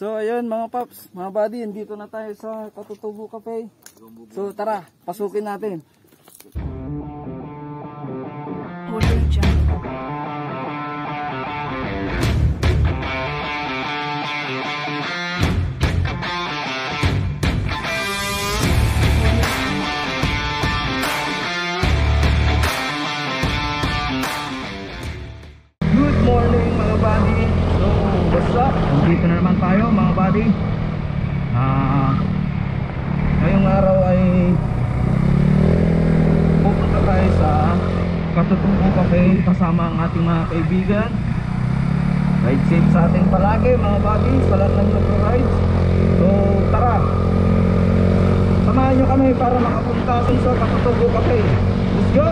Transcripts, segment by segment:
So ayun mga paps, mga buddy, dito na tayo sa Katutubo Cafe. So tara, pasukin natin. Good morning mga buddy. So what's up? Dito na naman tayo mga buddy. Ngayong araw ay pupunta tayo sa Katutubo Cafe kasama ang ating mga kaibigan. Ride safe sa atin palagi mga buddy sa lahat ng nagro-ride. So tara, samahan nyo kami para makapunta sa Katutubo Cafe. Let's go!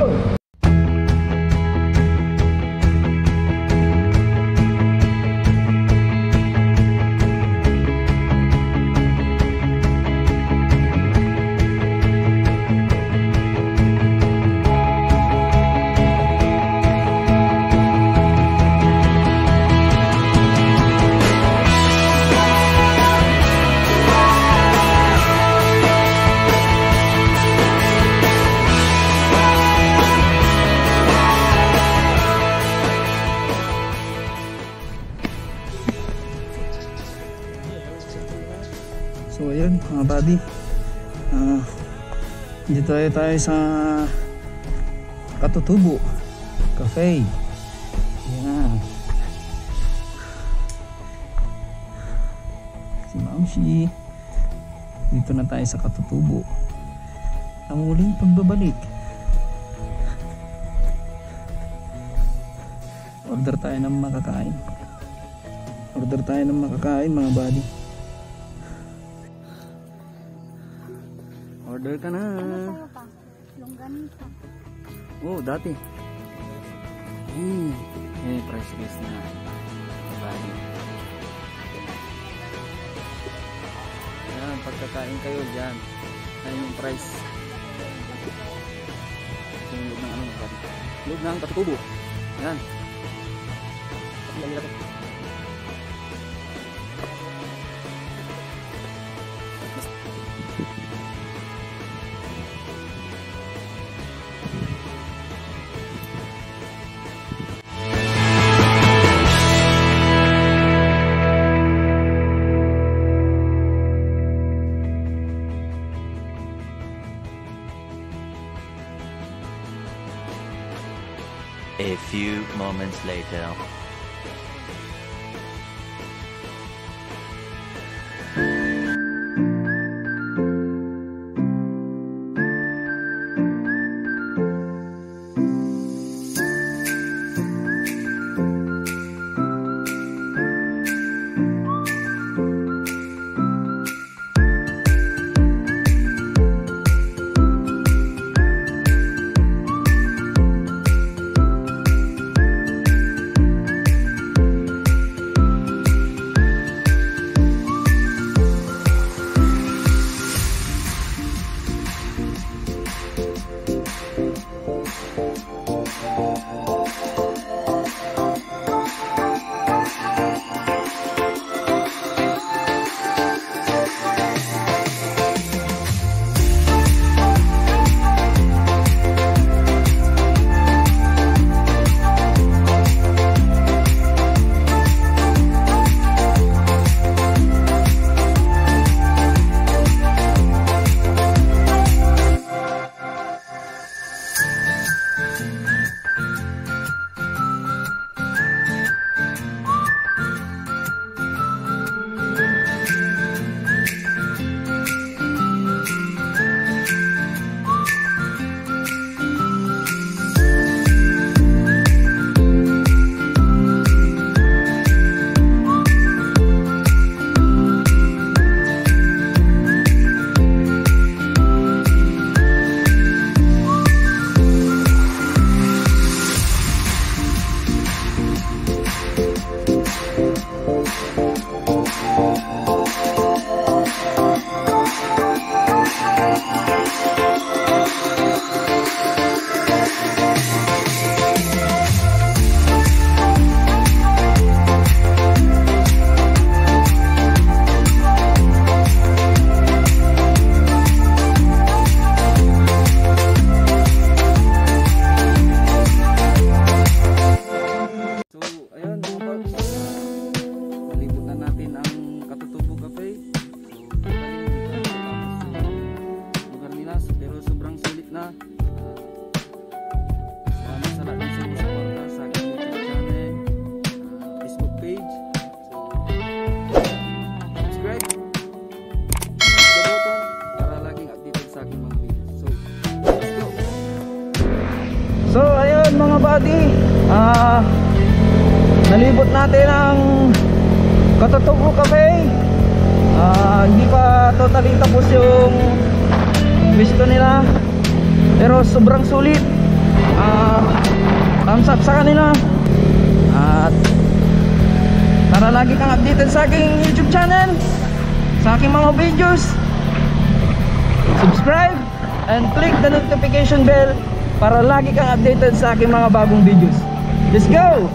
So ayun mga buddy, dito tayo sa Katutubo Cafe. Yan. Si Mamshi. Dito na tayo sa Katutubo. Ang muling pagbabalik. Order tayo ng makakain. Order tayo ng makakain mga buddy. Order ka na. Longganisa. Oh, dati. Price list na. Bali. Yan, pagkakain kayo dyan. Yan yung price. Yung loob ng ano. Loob ng Katutubo. Yan. Lagi-lagi. A few moments later. palibot natin ang Katutubo Cafe. Hindi pa totally tapos yung pwesto nila, pero sobrang sulit. Thumbs up sa kanila. At para lagi kang updated sa aking YouTube channel, sa aking mga videos, subscribe and click the notification bell para lagi kang updated sa aking mga bagong videos. Let's go!